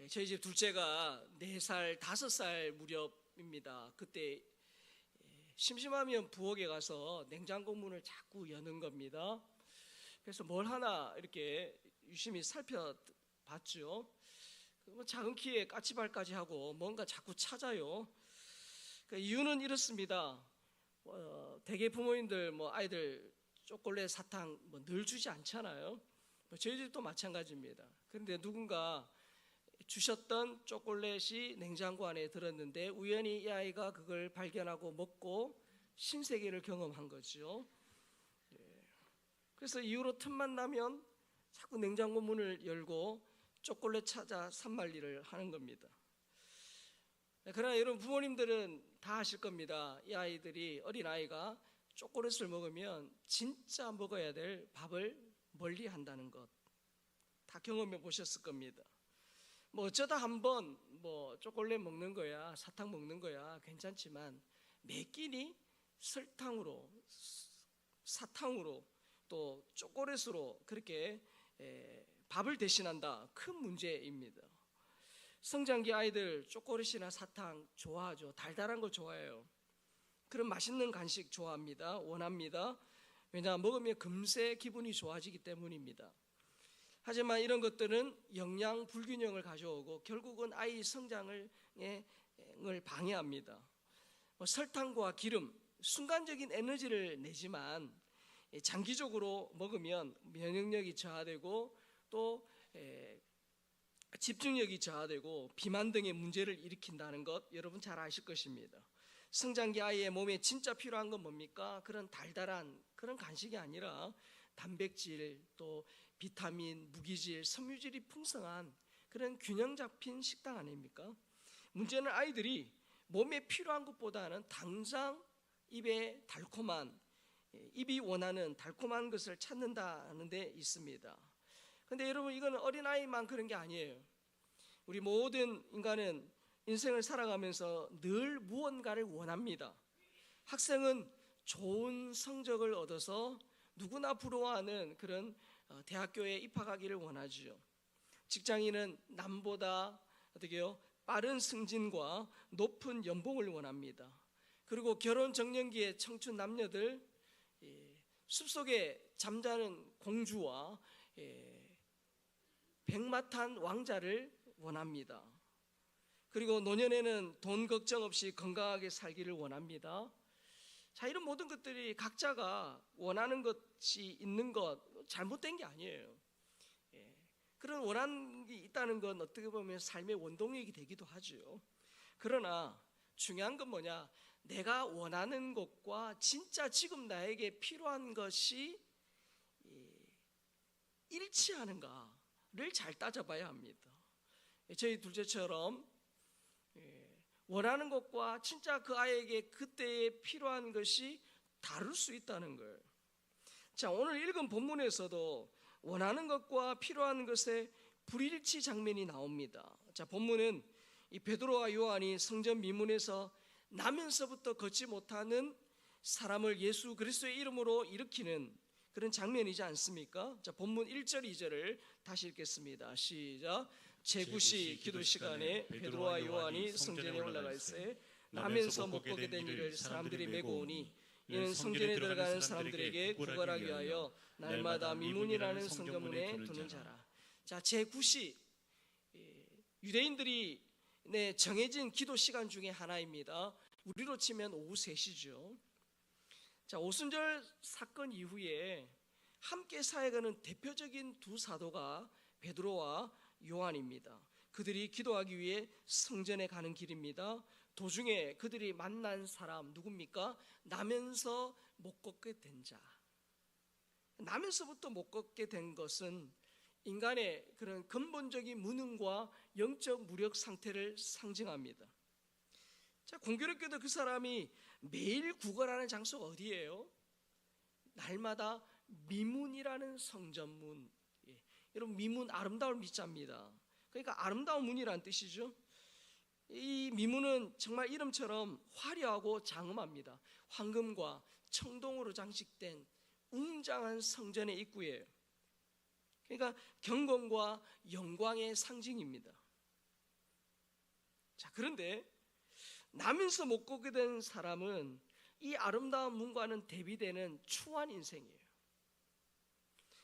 저희 집 둘째가 4살, 5살 무렵입니다. 그때 심심하면 부엌에 가서 냉장고 문을 자꾸 여는 겁니다. 그래서 뭘 하나 이렇게 유심히 살펴봤죠. 작은 키에 까치발까지 하고 뭔가 자꾸 찾아요. 그 이유는 이렇습니다. 대개 부모님들 아이들 초콜릿, 사탕 늘 주지 않잖아요. 저희 집도 마찬가지입니다. 그런데 누군가 주셨던 초콜릿이 냉장고 안에 들었는데 우연히 이 아이가 그걸 발견하고 먹고 신세계를 경험한 거죠. 그래서 이후로 틈만 나면 자꾸 냉장고 문을 열고 초콜릿 찾아 산만리를 하는 겁니다. 그러나 여러분, 부모님들은 다 아실 겁니다. 이 아이들이, 어린아이가 초콜릿을 먹으면 진짜 먹어야 될 밥을 멀리 한다는 것 다 경험해 보셨을 겁니다. 어쩌다 한번 초콜릿 먹는 거야, 사탕 먹는 거야 괜찮지만 매 끼니 설탕으로, 사탕으로 또 초콜릿으로 그렇게 밥을 대신한다. 큰 문제입니다. 성장기 아이들 초콜릿이나 사탕 좋아하죠. 달달한 거 좋아해요. 그런 맛있는 간식 좋아합니다. 원합니다. 왜냐, 먹으면 금세 기분이 좋아지기 때문입니다. 하지만 이런 것들은 영양 불균형을 가져오고 결국은 아이 성장을 방해합니다. 설탕과 기름, 순간적인 에너지를 내지만 장기적으로 먹으면 면역력이 저하되고 또 집중력이 저하되고 비만 등의 문제를 일으킨다는 것 여러분 잘 아실 것입니다. 성장기 아이의 몸에 진짜 필요한 건 뭡니까? 그런 달달한 그런 간식이 아니라 단백질, 또 비타민, 무기질, 섬유질이 풍성한 그런 균형 잡힌 식당 아닙니까? 문제는 아이들이 몸에 필요한 것보다는 당장 입에 달콤한, 입이 원하는 달콤한 것을 찾는다는 데 있습니다. 그런데 여러분, 이건 어린아이만 그런 게 아니에요. 우리 모든 인간은 인생을 살아가면서 늘 무언가를 원합니다. 학생은 좋은 성적을 얻어서 누구나 부러워하는 그런 대학교에 입학하기를 원하죠. 직장인은 남보다 빠른 승진과 높은 연봉을 원합니다. 그리고 결혼 정년기의 청춘 남녀들, 숲속에 잠자는 공주와 백마탄 왕자를 원합니다. 그리고 노년에는 돈 걱정 없이 건강하게 살기를 원합니다. 자, 이런 모든 것들이 각자가 원하는 것이 있는 것, 잘못된 게 아니에요. 그런 원하는 게 있다는 건 어떻게 보면 삶의 원동력이 되기도 하죠. 그러나 중요한 건 뭐냐? 내가 원하는 것과 진짜 지금 나에게 필요한 것이 일치하는가를 잘 따져봐야 합니다. 저희 둘째처럼 원하는 것과 진짜 그 아이에게 그때에 필요한 것이 다를 수 있다는 거예요. 자, 오늘 읽은 본문에서도 원하는 것과 필요한 것의 불일치 장면이 나옵니다. 자, 본문은 이 베드로와 요한이 성전 미문에서 나면서부터 걷지 못하는 사람을 예수 그리스도의 이름으로 일으키는 그런 장면이지 않습니까? 자, 본문 1절 2절을 다시 읽겠습니다. 시작. 제9시 기도 시간에 베드로와 요한이 성전에 올라갈 때 나면서 못 보게 된 이를 사람들이 메고 오니 이는 성전에 들어가는 사람들에게 구걸하기 위하여 날마다 미문이라는 성전문에 두는 자라. 자, 제9시 유대인들이 정해진 기도 시간 중에 하나입니다. 우리로 치면 오후 3시죠. 자, 오순절 사건 이후에 함께 사역하는 대표적인 두 사도가 베드로와 요한입니다. 그들이 기도하기 위해 성전에 가는 길입니다. 도중에 그들이 만난 사람 누굽니까? 나면서 못 걷게 된 자. 나면서부터 못 걷게 된 것은 인간의 그런 근본적인 무능과 영적 무력 상태를 상징합니다. 자, 공교롭게도 그 사람이 매일 구걸하는 장소가 어디예요? 날마다 미문이라는 성전문. 여러분, 미문 아름다울 미자입니다. 그러니까 아름다운 문이라는 뜻이죠. 이 미문은 정말 이름처럼 화려하고 장엄합니다. 황금과 청동으로 장식된 웅장한 성전의 입구예요. 그러니까 경건과 영광의 상징입니다. 자, 그런데 나면서 못 걷게 된 사람은 이 아름다운 문과는 대비되는 추한 인생이에요.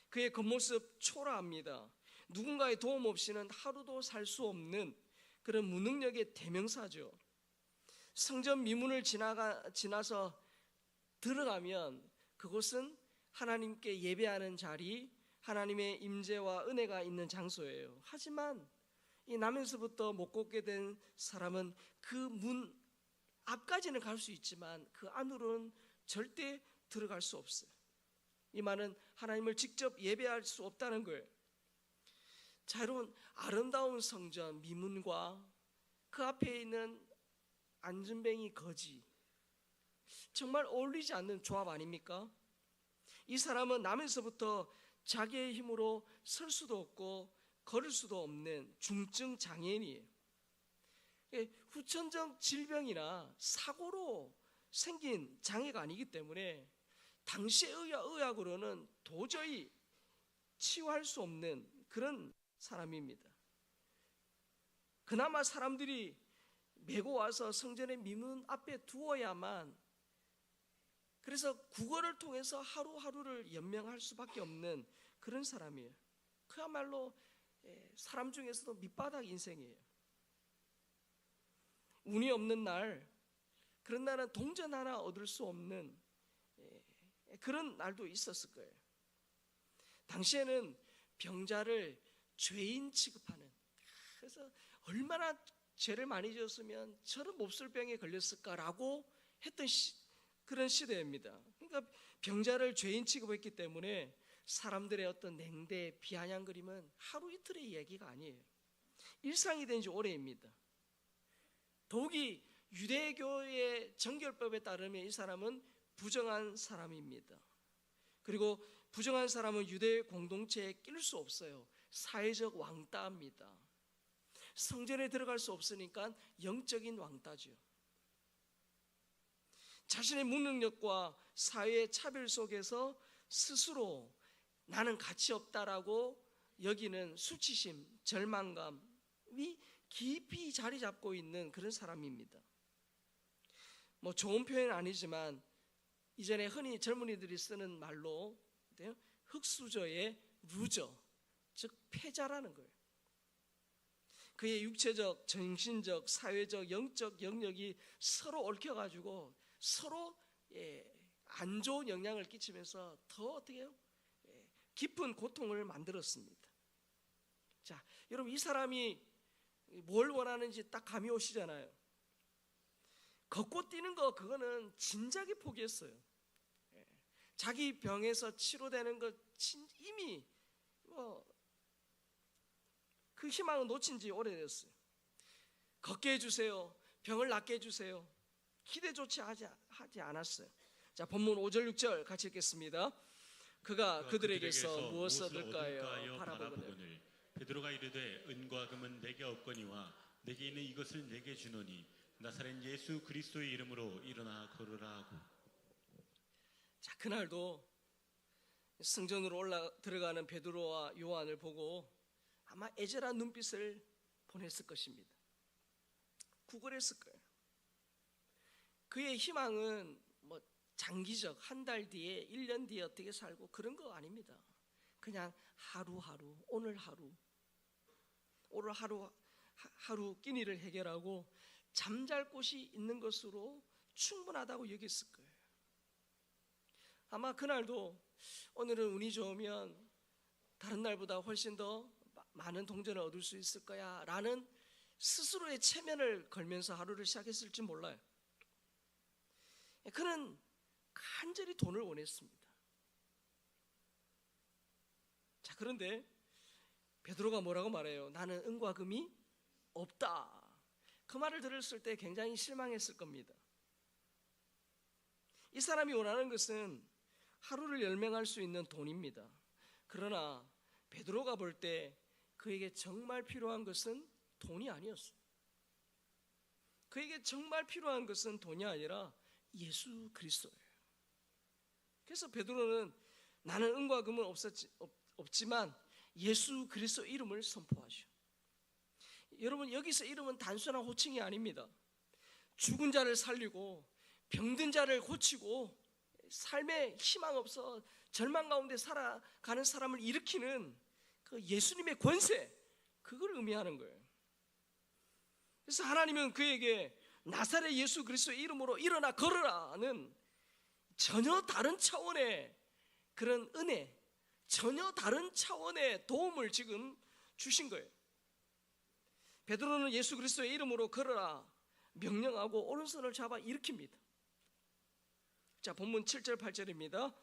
그의 겉모습 초라합니다. 누군가의 도움 없이는 하루도 살 수 없는 그런 무능력의 대명사죠. 성전 미문을 지나서 들어가면 그곳은 하나님께 예배하는 자리, 하나님의 임재와 은혜가 있는 장소예요. 하지만 이 나면서부터 못 걷게 된 사람은 그 문 앞까지는 갈 수 있지만 그 안으로는 절대 들어갈 수 없어요. 이 말은 하나님을 직접 예배할 수 없다는 거예요. 자, 여러분, 아름다운 성전 미문과 그 앞에 있는 안전뱅이 거지, 정말 어울리지 않는 조합 아닙니까? 이 사람은 나면서부터 자기의 힘으로 설 수도 없고 걸을 수도 없는 중증 장애인이에요. 후천적 질병이나 사고로 생긴 장애가 아니기 때문에 당시의 의학으로는 도저히 치유할 수 없는 그런 사람입니다. 그나마 사람들이 메고 와서 성전의 미문 앞에 두어야만, 그래서 구걸을 통해서 하루하루를 연명할 수밖에 없는 그런 사람이에요. 그야말로 사람 중에서도 밑바닥 인생이에요. 운이 없는 날, 그런 날은 동전 하나 얻을 수 없는 그런 날도 있었을 거예요. 당시에는 병자를 죄인 취급하는, 그래서 얼마나 죄를 많이 지었으면 저런 몹쓸병에 걸렸을까라고 했던 그런 시대입니다. 그러니까 병자를 죄인 취급했기 때문에 사람들의 어떤 냉대, 비아냥거림은 하루 이틀의 이야기가 아니에요. 일상이 된 지 오래입니다. 더욱이 유대교의 정결법에 따르면 이 사람은 부정한 사람입니다. 그리고 부정한 사람은 유대 공동체에 낄 수 없어요. 사회적 왕따입니다. 성전에 들어갈 수 없으니까 영적인 왕따죠. 자신의 무능력과 사회의 차별 속에서 스스로 나는 가치 없다라고 여기는 수치심, 절망감이 깊이 자리 잡고 있는 그런 사람입니다. 뭐 좋은 표현은 아니지만 이전에 흔히 젊은이들이 쓰는 말로 흙수저의 루저, 즉 패자라는 거예요. 그의 육체적, 정신적, 사회적, 영적 영역이 서로 얽혀가지고 서로 안 좋은 영향을 끼치면서 더 어떻게 해요? 깊은 고통을 만들었습니다. 자, 여러분, 이 사람이 뭘 원하는지 딱 감이 오시잖아요. 걷고 뛰는 거, 그거는 진작에 포기했어요. 자기 병에서 치료되는 거 이미 그 희망은 놓친 지 오래됐어요. 걷게 해주세요. 병을 낫게 해주세요. 기대조차 하지 않았어요. 자, 본문 5절 6절 같이 읽겠습니다. 그가 그들에게서 무엇을 얻을까요? 바라보거늘 베드로가 이르되 은과 금은 내게 없거니와 내게 있는 이것을 내게 주노니 나사렛 예수 그리스도의 이름으로 일어나 걸으라 하고. 자, 그날도 성전으로 들어가는 베드로와 요한을 보고 아마 애절한 눈빛을 보냈을 것입니다. 구걸했을 거예요. 그의 희망은 뭐 장기적, 한 달 뒤에, 1년 뒤에 어떻게 살고 그런 거 아닙니다. 그냥 하루하루, 오늘 하루 끼니를 해결하고 잠잘 곳이 있는 것으로 충분하다고 여겼을 거예요. 아마 그날도 오늘은 운이 좋으면 다른 날보다 훨씬 더 많은 동전을 얻을 수 있을 거야 라는 스스로의 체면을 걸면서 하루를 시작했을지 몰라요. 그는 간절히 돈을 원했습니다. 자, 그런데 베드로가 뭐라고 말해요? 나는 은과 금이 없다. 그 말을 들었을 때 굉장히 실망했을 겁니다. 이 사람이 원하는 것은 하루를 열명할 수 있는 돈입니다. 그러나 베드로가 볼 때 그에게 정말 필요한 것은 돈이 아니었어요. 그에게 정말 필요한 것은 돈이 아니라 예수 그리스도예요. 그래서 베드로는 나는 은과 금은 없지만 예수 그리스도 이름을 선포하죠. 여러분 여기서 이름은 단순한 호칭이 아닙니다. 죽은 자를 살리고 병든 자를 고치고 삶에 희망 없어 절망 가운데 살아가는 사람을 일으키는 그 예수님의 권세, 그걸 의미하는 거예요. 그래서 하나님은 그에게 나사렛 예수 그리스도의 이름으로 일어나 걸으라는 전혀 다른 차원의 그런 은혜, 전혀 다른 차원의 도움을 지금 주신 거예요. 베드로는 예수 그리스도의 이름으로 걸어라 명령하고 오른손을 잡아 일으킵니다. 자, 본문 7절 8절입니다.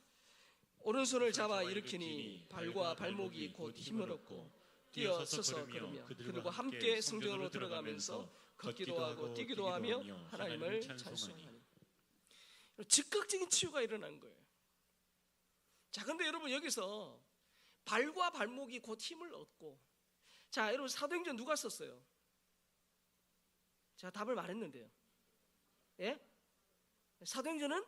오른손을 잡아 일으키니 발과 발목이 곧 힘을 얻고 뛰어서서 걸으며 그리고 함께 성전으로 들어가면서 걷기도 하고 뛰기도 하며 하나님을 찬송하니. 즉각적인 치유가 일어난 거예요. 자, 근데 여러분 여기서 발과 발목이 곧 힘을 얻고, 자, 여러분 사도행전 누가 썼어요? 제가 답을 말했는데요. 예? 사도행전은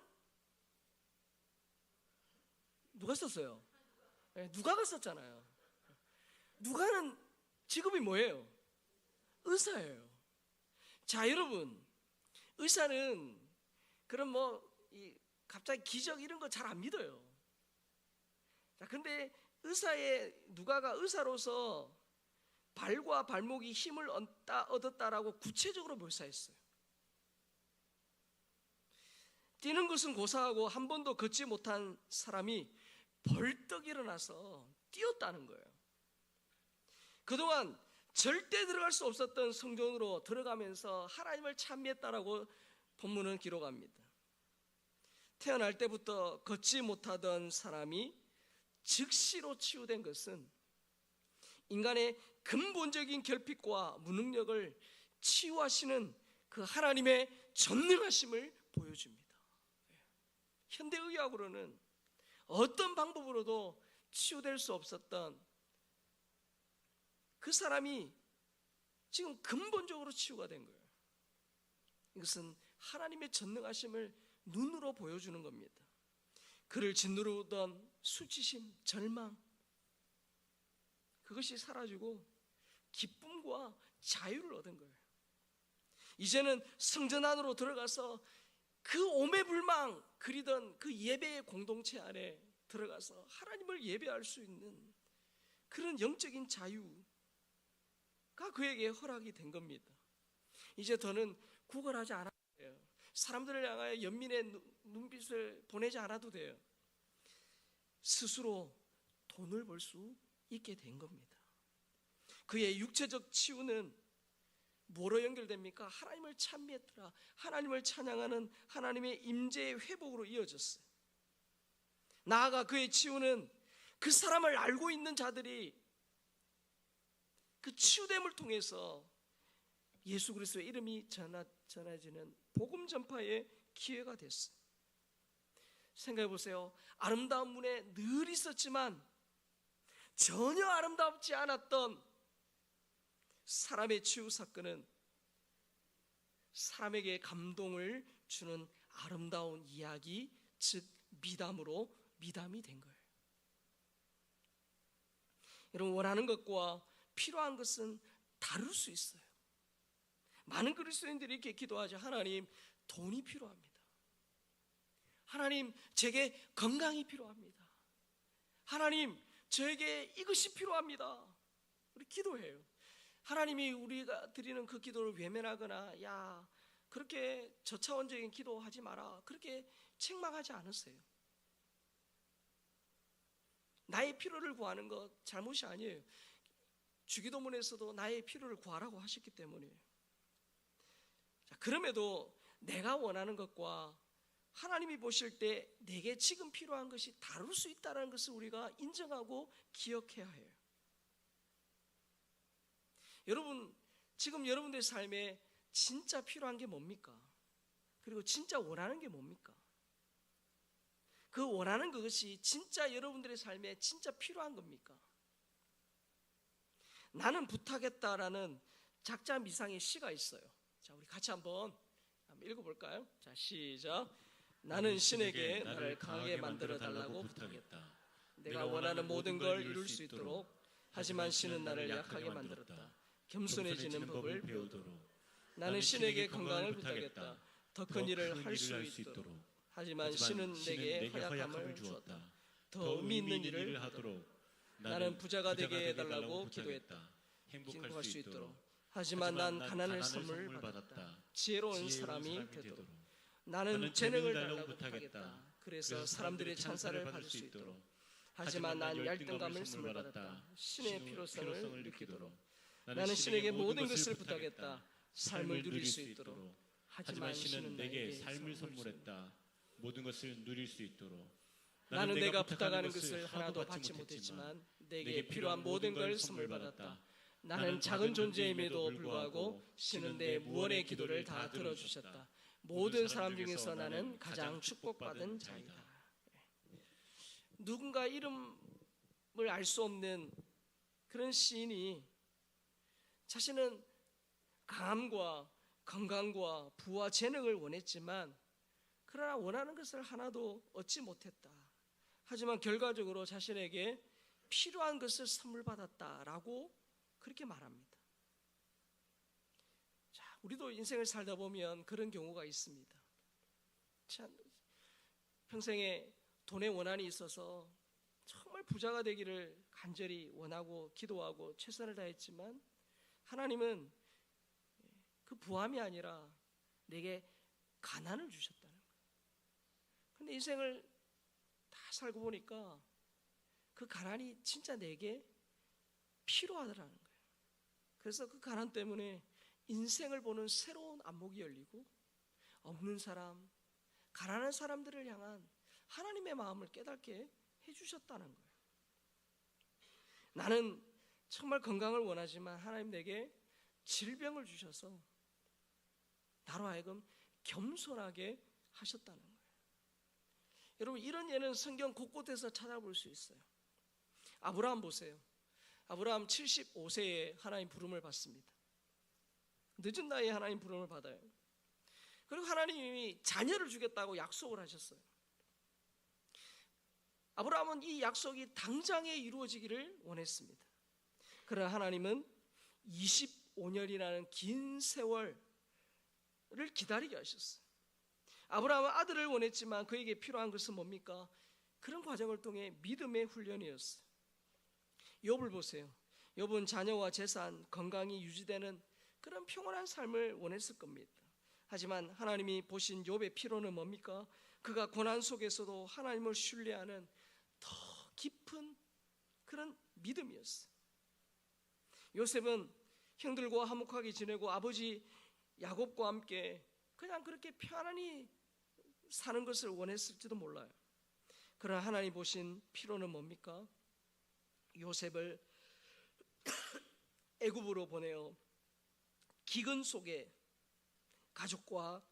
누가 썼어요? 예, 누가가 썼잖아요. 누가는 직업이 뭐예요? 의사예요. 자, 여러분, 의사는 그런 갑자기 기적 이런 거 잘 안 믿어요. 자, 근데 누가가 의사로서 발과 발목이 힘을 얻었다라고 구체적으로 묘사했어요. 뛰는 것은 고사하고 한 번도 걷지 못한 사람이 벌떡 일어나서 뛰었다는 거예요. 그동안 절대 들어갈 수 없었던 성전으로 들어가면서 하나님을 찬미했다라고 본문은 기록합니다. 태어날 때부터 걷지 못하던 사람이 즉시로 치유된 것은 인간의 근본적인 결핍과 무능력을 치유하시는 그 하나님의 전능하심을 보여줍니다. 현대의학으로는 어떤 방법으로도 치유될 수 없었던 그 사람이 지금 근본적으로 치유가 된 거예요. 이것은 하나님의 전능하심을 눈으로 보여주는 겁니다. 그를 짓누르던 수치심, 절망, 그것이 사라지고 기쁨과 자유를 얻은 거예요. 이제는 성전 안으로 들어가서 그 오매불망 그리던 그 예배의 공동체 안에 들어가서 하나님을 예배할 수 있는 그런 영적인 자유가 그에게 허락이 된 겁니다. 이제 더는 구걸하지 않아도 돼요. 사람들을 향하여 연민의 눈빛을 보내지 않아도 돼요. 스스로 돈을 벌 수 있게 된 겁니다. 그의 육체적 치유는 뭐로 연결됩니까? 하나님을 찬미했더라, 하나님을 찬양하는 하나님의 임재의 회복으로 이어졌어요. 나아가 그의 치유는 그 사람을 알고 있는 자들이 그 치유됨을 통해서 예수 그리스도의 이름이 전해지는 복음 전파의 기회가 됐어요. 생각해 보세요. 아름다운 문에 늘 있었지만 전혀 아름답지 않았던 사람의 치유 사건은 사람에게 감동을 주는 아름다운 이야기, 즉 미담으로 미담이 된 거예요. 여러분, 원하는 것과 필요한 것은 다를 수 있어요. 많은 그리스도인들이 이렇게 기도하죠. 하나님, 돈이 필요합니다. 하나님, 제게 건강이 필요합니다. 하나님, 저에게 이것이 필요합니다. 우리 기도해요. 하나님이 우리가 드리는 그 기도를 외면하거나 야, 그렇게 저차원적인 기도하지 마라, 그렇게 책망하지 않으세요. 나의 필요를 구하는 것 잘못이 아니에요. 주기도문에서도 나의 필요를 구하라고 하셨기 때문이에요. 자, 그럼에도 내가 원하는 것과 하나님이 보실 때 내게 지금 필요한 것이 다를 수 있다는 것을 우리가 인정하고 기억해야 해요. 여러분, 지금 여러분들의 삶에 진짜 필요한 게 뭡니까? 그리고 진짜 원하는 게 뭡니까? 그 원하는 그것이 진짜 여러분들의 삶에 진짜 필요한 겁니까? 나는 부탁했다라는 작자 미상의 시가 있어요. 자, 우리 같이 한번 읽어볼까요? 자, 시작. 나는 신에게 나를 강하게 만들어 달라고 부탁했다. 내가 원하는 모든 걸 이룰 수 있도록. 하지만 신은 나를 약하게 만들었다. 겸손해지는 법을 배우도록. 나는 신에게 건강을 부탁했다. 더 큰 일을 할 수 있도록. 하지만 신은 내게 허약함을 주었다. 더 의미 있는 일을 하도록. 나는 부자가 되게 해달라고 기도했다. 행복할 수 있도록. 하지만 난 가난을 선물 받았다. 지혜로운 사람이 되도록. 나는 재능을 달라고 부탁했다. 그래서 사람들의 찬사를 받을 수 있도록. 하지만 난 열등감을 선물 받았다. 신의 필요성을 느끼도록. 나는 신에게 모든 것을 부탁했다. 삶을 누릴 수 있도록. 하지만 신은 내게 삶을 선물했다. 모든 것을 누릴 수 있도록. 나는 내가 부탁하는 것을 하나도 받지 못했지만 내게 필요한 모든 걸 선물 받았다. 나는 작은 존재임에도 불구하고 신은 내 무언의 기도를 다 들어주셨다. 모든 사람 중에서 나는 가장 축복받은 자이다. 누군가 이름을 알 수 없는 그런 시인이 자신은 강함과 건강과 부와 재능을 원했지만 그러나 원하는 것을 하나도 얻지 못했다. 하지만 결과적으로 자신에게 필요한 것을 선물 받았다라고 그렇게 말합니다. 자, 우리도 인생을 살다 보면 그런 경우가 있습니다. 참, 평생에 돈의 원한이 있어서 정말 부자가 되기를 간절히 원하고 기도하고 최선을 다했지만 하나님은 그 부함이 아니라 내게 가난을 주셨다는 거예요. 그런데 인생을 다 살고 보니까 그 가난이 진짜 내게 필요하더라는 거예요. 그래서 그 가난 때문에 인생을 보는 새로운 안목이 열리고 없는 사람, 가난한 사람들을 향한 하나님의 마음을 깨닫게 해주셨다는 거예요. 나는 정말 건강을 원하지만 하나님 내게 질병을 주셔서 나로 하여금 겸손하게 하셨다는 거예요. 여러분, 이런 예는 성경 곳곳에서 찾아볼 수 있어요. 아브라함 보세요. 아브라함 75세에 하나님 부름을 받습니다. 늦은 나이에 하나님 부름을 받아요. 그리고 하나님이 자녀를 주겠다고 약속을 하셨어요. 아브라함은 이 약속이 당장에 이루어지기를 원했습니다. 그러나 하나님은 25년이라는 긴 세월을 기다리게 하셨어요. 아브라함은 아들을 원했지만 그에게 필요한 것은 뭡니까? 그런 과정을 통해 믿음의 훈련이었어요. 욥을 보세요. 욥은 자녀와 재산, 건강이 유지되는 그런 평온한 삶을 원했을 겁니다. 하지만 하나님이 보신 욥의 필요는 뭡니까? 그가 고난 속에서도 하나님을 신뢰하는 더 깊은 그런 믿음이었어요. 요셉은 형들과 화목하게 지내고 아버지 야곱과 함께 그냥 그렇게 편안히 사는 것을 원했을지도 몰라요. 그러나 하나님 보신 필요는 뭡니까? 요셉을 애굽으로 보내어 기근 속에 가족과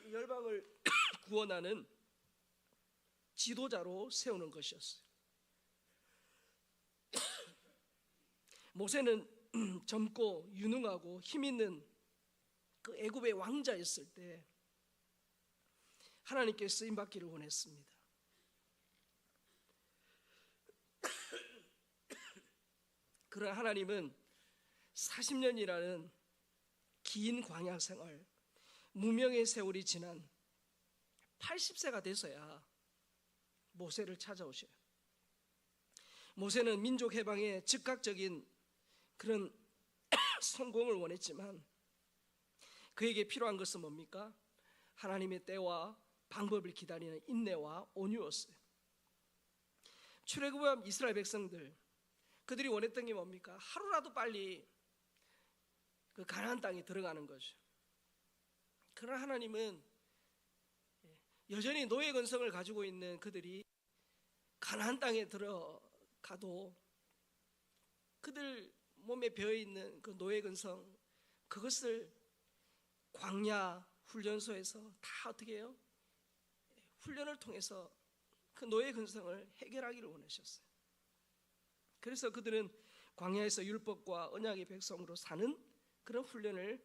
열방을 구원하는 지도자로 세우는 것이었어요. 모세는 젊고 유능하고 힘있는 그 애굽의 왕자였을 때 하나님께 쓰임받기를 원했습니다. 그러나 하나님은 40년이라는 긴 광야 생활, 무명의 세월이 지난 80세가 돼서야 모세를 찾아오셔요. 모세는 민족 해방에 즉각적인 그런 성공을 원했지만 그에게 필요한 것은 뭡니까? 하나님의 때와 방법을 기다리는 인내와 온유였어요. 출애굽한 이스라엘 백성들, 그들이 원했던 게 뭡니까? 하루라도 빨리 그 가나안 땅에 들어가는 거죠. 그러나 하나님은 여전히 노예 근성을 가지고 있는 그들이 가나안 땅에 들어가도 그들 몸에 배어있는 그 노예 근성, 그것을 광야 훈련소에서 다 어떻게 해요? 훈련을 통해서 그 노예 근성을 해결하기를 원하셨어요. 그래서 그들은 광야에서 율법과 언약의 백성으로 사는 그런 훈련을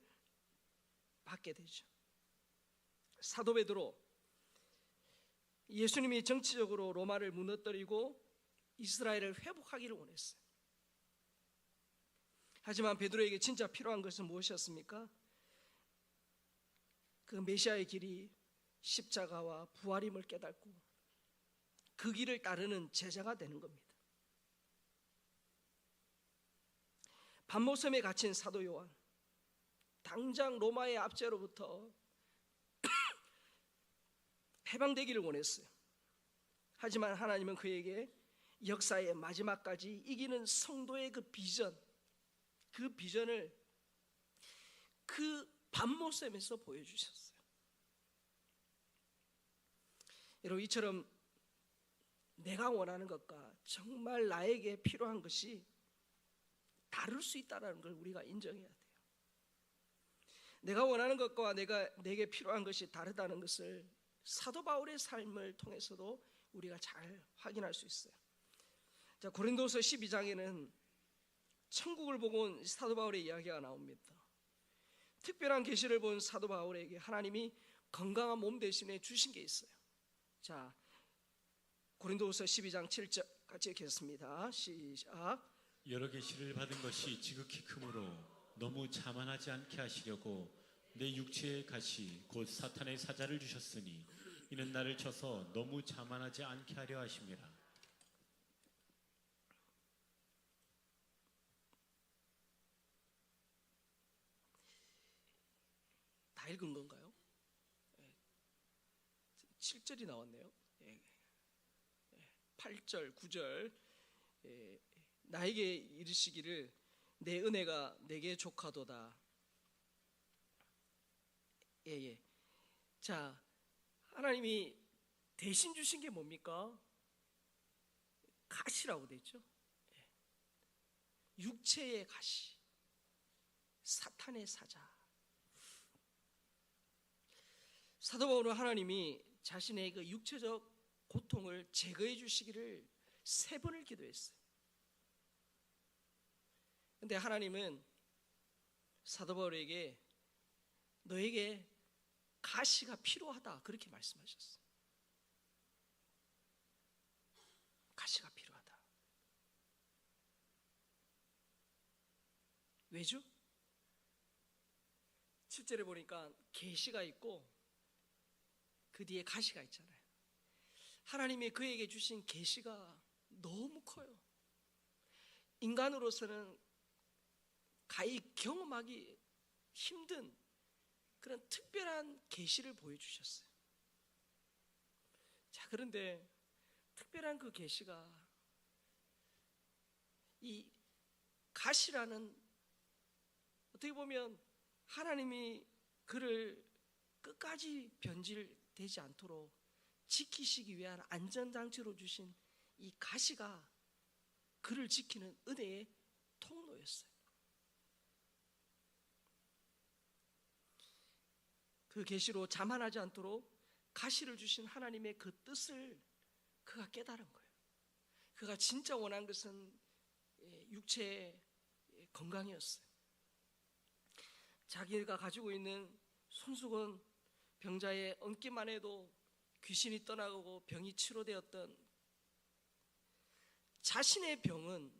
받게 되죠. 사도 베드로, 예수님이 정치적으로 로마를 무너뜨리고 이스라엘을 회복하기를 원했어요. 하지만 베드로에게 진짜 필요한 것은 무엇이었습니까? 그 메시아의 길이 십자가와 부활임을 깨닫고 그 길을 따르는 제자가 되는 겁니다. 반모섬에 갇힌 사도 요한, 당장 로마의 압제로부터 해방되기를 원했어요. 하지만 하나님은 그에게 역사의 마지막까지 이기는 성도의 그 비전을 그 반모섬에서 보여주셨어요. 여러분, 이처럼 내가 원하는 것과 정말 나에게 필요한 것이 다를 수 있다는 걸 우리가 인정해야 돼요. 내가 원하는 것과 내게 필요한 것이 다르다는 것을 사도 바울의 삶을 통해서도 우리가 잘 확인할 수 있어요. 자, 고린도서 12장에는 천국을 보고 온 사도 바울의 이야기가 나옵니다. 특별한 계시를 본 사도 바울에게 하나님이 건강한 몸 대신에 주신 게 있어요. 자, 고린도서 12장 7절 같이 읽겠습니다. 시작. 여러 계시를 받은 것이 지극히 크므로 너무 자만하지 않게 하시려고 내 육체의 가시 곧 사탄의 사자를 주셨으니 이는 나를 쳐서 너무 자만하지 않게 하려 하심이라. 다 읽은 건가요? 7절이 나왔네요. 8절, 9절. 나에게 이르시기를 내 은혜가 내게 족하도다. 자, 하나님이 대신 주신 게 뭡니까? 가시라고 돼 있죠. 육체의 가시, 사탄의 사자. 사도 바울은 하나님이 자신의 그 육체적 고통을 제거해 주시기를 3번을 기도했어요. 근데 하나님은 사도 바울에게 너에게 가시가 필요하다 그렇게 말씀하셨어요. 가시가 필요하다. 왜죠? 7절에 보니까 계시가 있고 그 뒤에 가시가 있잖아요. 하나님이 그에게 주신 계시가 너무 커요. 인간으로서는 가히 경험하기 힘든 그런 특별한 계시를 보여주셨어요. 자, 그런데 특별한 그 계시가 이 가시라는, 어떻게 보면 하나님이 그를 끝까지 변질되지 않도록 지키시기 위한 안전장치로 주신 이 가시가 그를 지키는 은혜의 통로였어요. 그 계시로 자만하지 않도록 가시를 주신 하나님의 그 뜻을 그가 깨달은 거예요. 그가 진짜 원한 것은 육체의 건강이었어요. 자기가 가지고 있는 손수건 병자의 얹기만 해도 귀신이 떠나가고 병이 치료되었던 자신의 병은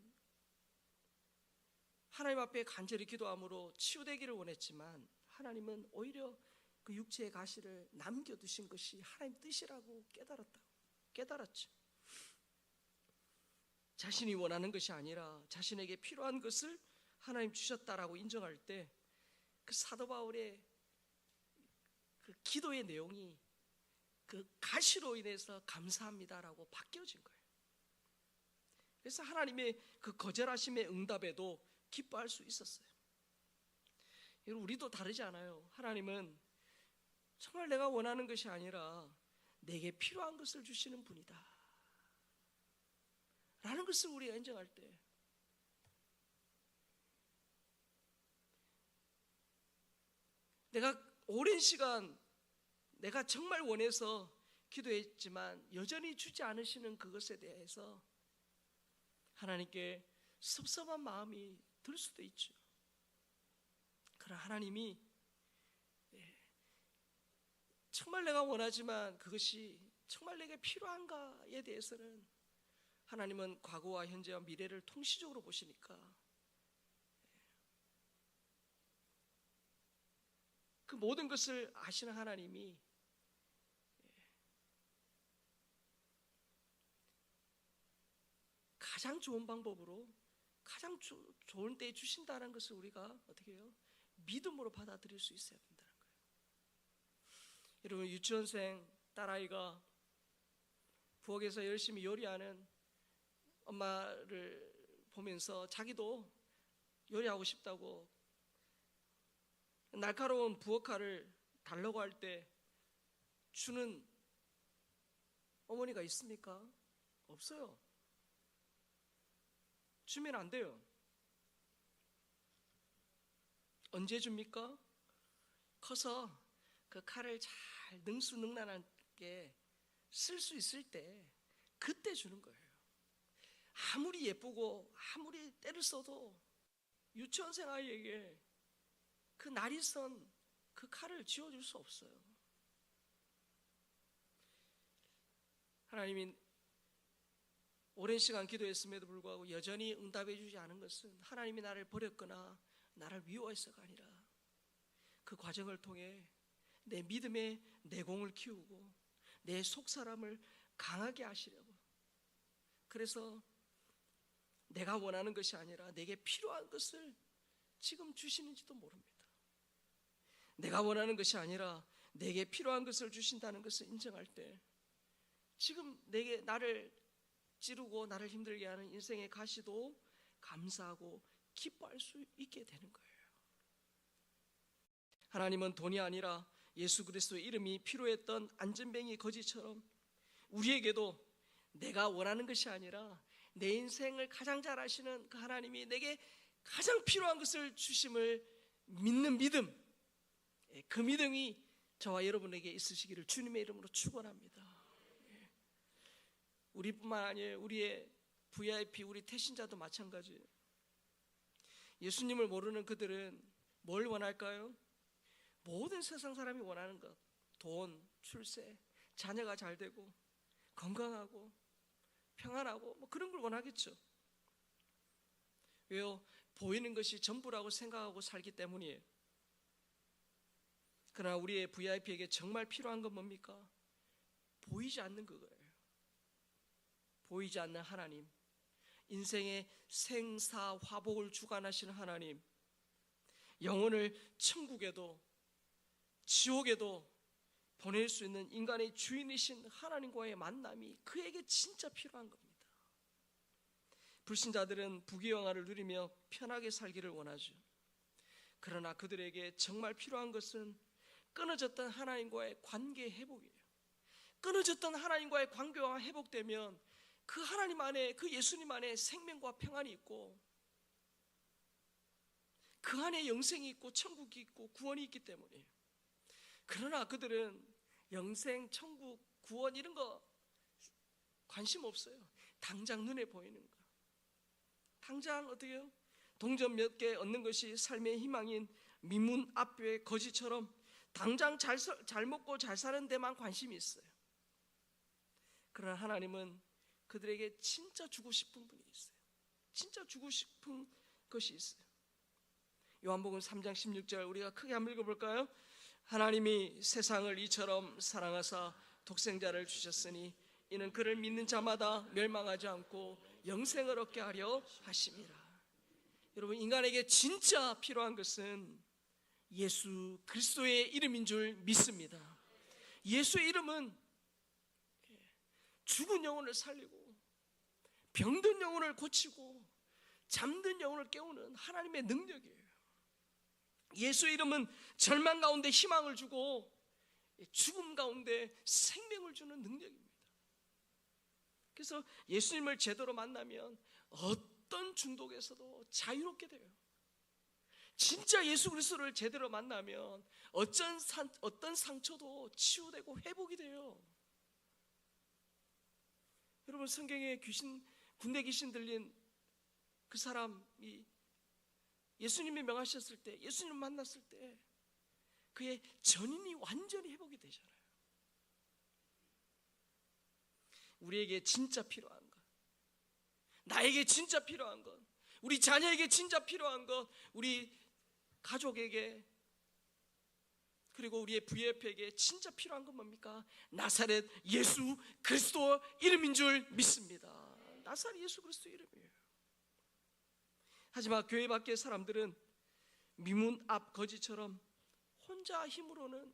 하나님 앞에 간절히 기도함으로 치유되기를 원했지만 하나님은 오히려 그 육체의 가시를 남겨두신 것이 하나님 뜻이라고 깨달았죠. 자신이 원하는 것이 아니라 자신에게 필요한 것을 하나님 주셨다라고 인정할 때 그 사도 바울의 그 기도의 내용이 그 가시로 인해서 감사합니다라고 바뀌어진 거예요. 그래서 하나님의 그 거절하심의 응답에도 기뻐할 수 있었어요. 여러분, 우리도 다르지 않아요. 하나님은 정말 내가 원하는 것이 아니라 내게 필요한 것을 주시는 분이다 라는 것을 우리가 인정할 때 내가 오랜 시간 내가 정말 원해서 기도했지만 여전히 주지 않으시는 그것에 대해서 하나님께 섭섭한 마음이 들 수도 있죠. 그러나 하나님이 정말 내가 원하지만 그것이 정말 내게 필요한가에 대해서는 하나님은 과거와 현재와 미래를 통시적으로 보시니까 그 모든 것을 아시는 하나님이 가장 좋은 방법으로 가장 좋은 때에 주신다는 것을 우리가 어떻게 해요? 믿음으로 받아들일 수 있어야 된다는 거예요. 여러분, 유치원생 딸아이가 부엌에서 열심히 요리하는 엄마를 보면서 자기도 요리하고 싶다고 날카로운 부엌칼을 달라고 할 때 주는 어머니가 있습니까? 없어요. 주면 안 돼요. 언제 줍니까? 커서 그 칼을 잘 능수능란하게 쓸 수 있을 때 그때 주는 거예요. 아무리 예쁘고 아무리 때를 써도 유치원생 아이에게 그 날이 선 그 칼을 쥐어줄 수 없어요. 하나님이 오랜 시간 기도했음에도 불구하고 여전히 응답해 주지 않은 것은 하나님이 나를 버렸거나 나를 미워해서가 아니라 그 과정을 통해 내 믿음의 내공을 키우고 내 속사람을 강하게 하시려고, 그래서 내가 원하는 것이 아니라 내게 필요한 것을 지금 주시는지도 모릅니다. 내가 원하는 것이 아니라 내게 필요한 것을 주신다는 것을 인정할 때 지금 내게 나를 찌르고 나를 힘들게 하는 인생의 가시도 감사하고 기뻐할 수 있게 되는 거예요. 하나님은 돈이 아니라 예수 그리스도의 이름이 필요했던 안전뱅이 거지처럼 우리에게도 내가 원하는 것이 아니라 내 인생을 가장 잘 아시는 그 하나님이 내게 가장 필요한 것을 주심을 믿는 믿음, 그 믿음이 저와 여러분에게 있으시기를 주님의 이름으로 축원합니다. 우리뿐만 아니에요. 우리의 VIP, 우리 태신자도 마찬가지예요. 예수님을 모르는 그들은 뭘 원할까요? 모든 세상 사람이 원하는 것, 돈, 출세, 자녀가 잘 되고 건강하고 평안하고 뭐 그런 걸 원하겠죠. 왜요? 보이는 것이 전부라고 생각하고 살기 때문이에요. 그러나 우리의 VIP에게 정말 필요한 건 뭡니까? 보이지 않는 그거예요. 보이지 않는 하나님, 인생의 생사화복을 주관하시는 하나님, 영혼을 천국에도 지옥에도 보낼 수 있는 인간의 주인이신 하나님과의 만남이 그에게 진짜 필요한 겁니다. 불신자들은 부귀영화를 누리며 편하게 살기를 원하죠. 그러나 그들에게 정말 필요한 것은 끊어졌던 하나님과의 관계 회복이에요. 끊어졌던 하나님과의 관계가 회복되면 그 하나님 안에, 그 예수님 안에 생명과 평안이 있고 그 안에 영생이 있고 천국이 있고 구원이 있기 때문이에요. 그러나 그들은 영생, 천국, 구원 이런 거 관심 없어요. 당장 눈에 보이는 거, 당장 어떻게 해요? 동전 몇 개 얻는 것이 삶의 희망인 미문 앞의 거지처럼 당장 잘 먹고 잘 사는 데만 관심이 있어요. 그러나 하나님은 그들에게 진짜 주고 싶은 분이 있어요. 진짜 주고 싶은 것이 있어요. 요한복음 3장 16절 우리가 크게 한번 읽어볼까요? 하나님이 세상을 이처럼 사랑하사 독생자를 주셨으니 이는 그를 믿는 자마다 멸망하지 않고 영생을 얻게 하려 하심이라. 여러분, 인간에게 진짜 필요한 것은 예수 그리스도의 이름인 줄 믿습니다. 예수의 이름은 죽은 영혼을 살리고 병든 영혼을 고치고 잠든 영혼을 깨우는 하나님의 능력이에요. 예수의 이름은 절망 가운데 희망을 주고 죽음 가운데 생명을 주는 능력입니다. 그래서 예수님을 제대로 만나면 어떤 중독에서도 자유롭게 돼요. 진짜 예수 그리스도를 제대로 만나면 어떤 상처도 치유되고 회복이 돼요. 여러분, 성경에 군대 귀신 들린 그 사람이 예수님이 명하셨을 때, 예수님 만났을 때 그의 전인이 완전히 회복이 되잖아요. 우리에게 진짜 필요한 것, 나에게 진짜 필요한 것, 우리 자녀에게 진짜 필요한 것, 우리 가족에게 그리고 우리의 VF에게 진짜 필요한 건 뭡니까? 나사렛 예수 그리스도 이름인 줄 믿습니다. 나사렛 예수 그리스도 이름이에요. 하지만 교회 밖의 사람들은 미문 앞 거지처럼 혼자 힘으로는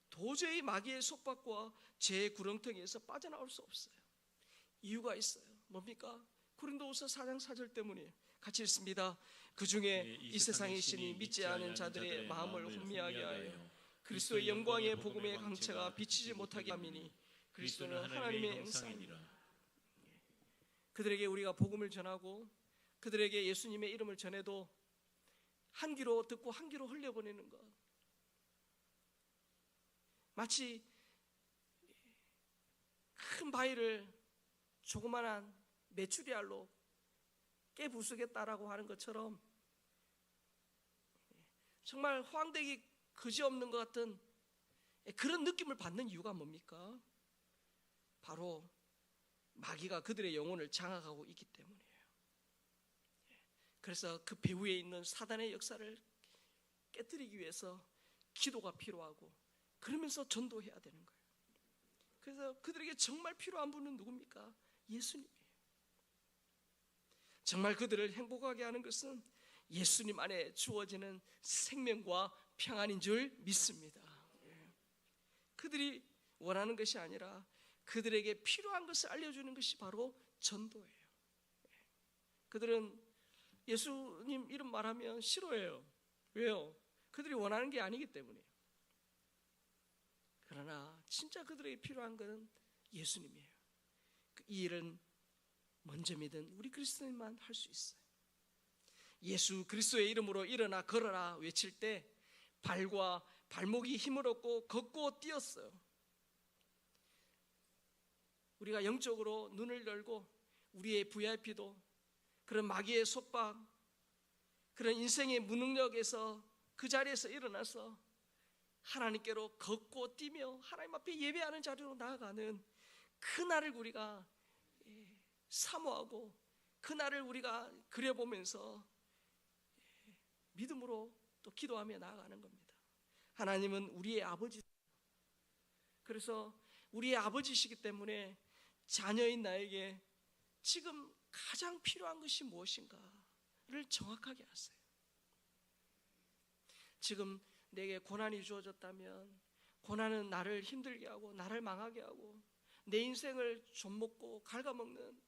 도저히 마귀의 속박과 죄의 구렁텅이에서 빠져나올 수 없어요. 이유가 있어요. 뭡니까? 고린도후서 4장 4절 때문에 같이 읽습니다. 그 중에 이 세상의 신이 믿지 않은 자들의 마음을 혼미하게 하여 그리스도의 영광의 복음의 강체가 비치지 못하게 함이니 그리스도는 하나님의 형상이니라. 그들에게 우리가 복음을 전하고 그들에게 예수님의 이름을 전해도 한 귀로 듣고 한 귀로 흘려보내는 것, 마치 큰 바위를 조그만한 메추리알로 깨부수겠다라고 하는 것처럼 정말 호황되기 그지없는 것 같은 그런 느낌을 받는 이유가 뭡니까? 바로 마귀가 그들의 영혼을 장악하고 있기 때문이에요. 그래서 그 배후에 있는 사단의 역사를 깨뜨리기 위해서 기도가 필요하고 그러면서 전도해야 되는 거예요. 그래서 그들에게 정말 필요한 분은 누굽니까? 예수님이에요. 정말 그들을 행복하게 하는 것은 예수님 안에 주어지는 생명과 평안인 줄 믿습니다. 그들이 원하는 것이 아니라 그들에게 필요한 것을 알려주는 것이 바로 전도예요. 그들은 예수님 이름 말하면 싫어해요. 왜요? 그들이 원하는 게 아니기 때문에. 그러나 진짜 그들에게 필요한 것은 예수님이에요. 이 일은 먼저 믿은 우리 그리스도인만 할 수 있어요. 예수 그리스도의 이름으로 일어나 걸어라 외칠 때 발과 발목이 힘을 얻고 걷고 뛰었어요. 우리가 영적으로 눈을 열고 우리의 VIP도 그런 마귀의 속박, 그런 인생의 무능력에서 그 자리에서 일어나서 하나님께로 걷고 뛰며 하나님 앞에 예배하는 자리로 나아가는 그날을 우리가 사모하고 그날을 우리가 그려보면서 믿음으로 또 기도하며 나아가는 겁니다. 하나님은 우리의 아버지, 그래서 우리의 아버지시기 때문에 자녀인 나에게 지금 가장 필요한 것이 무엇인가를 정확하게 아세요. 지금 내게 고난이 주어졌다면 고난은 나를 힘들게 하고 나를 망하게 하고 내 인생을 좀먹고 갉아먹는,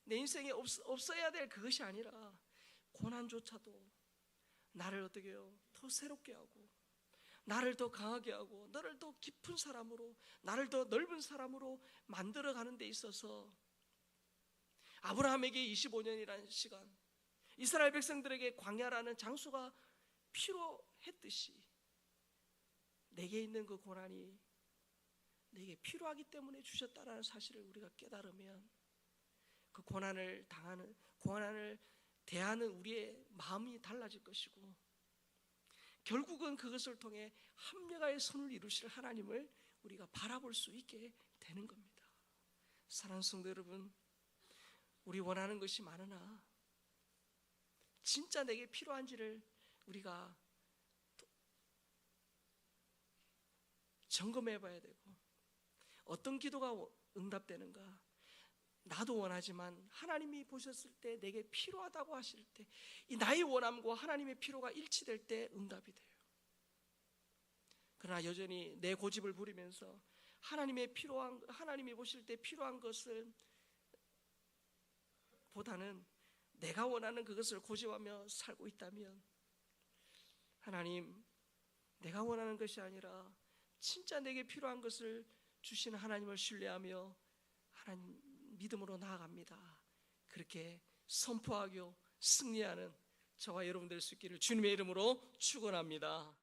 내 인생에 없어야 될 그것이 아니라 고난조차도 나를 어떻게 해요? 더 새롭게 하고 나를 더 강하게 하고 너를 더 깊은 사람으로, 나를 더 넓은 사람으로 만들어가는 데 있어서 아브라함에게 25년이라는 시간, 이스라엘 백성들에게 광야라는 장소가 필요했듯이 내게 있는 그 고난이 내게 필요하기 때문에 주셨다라는 사실을 우리가 깨달으면 그 고난을 대하는 우리의 마음이 달라질 것이고 결국은 그것을 통해 합력하여 선을 이루실 하나님을 우리가 바라볼 수 있게 되는 겁니다. 사랑하는 성도 여러분, 우리 원하는 것이 많으나 진짜 내게 필요한지를 우리가 점검해 봐야 되고, 어떤 기도가 응답되는가, 나도 원하지만 하나님이 보셨을 때 내게 필요하다고 하실 때 이 나의 원함과 하나님의 필요가 일치될 때 응답이 돼요. 그러나 여전히 내 고집을 부리면서 하나님이 보실 때 필요한 것을 보다는 내가 원하는 그것을 고집하며 살고 있다면 하나님, 내가 원하는 것이 아니라 진짜 내게 필요한 것을 주시는 하나님을 신뢰하며 하나님 믿음으로 나아갑니다. 그렇게 선포하고 승리하는 저와 여러분 될 수 있기를 주님의 이름으로 축원합니다.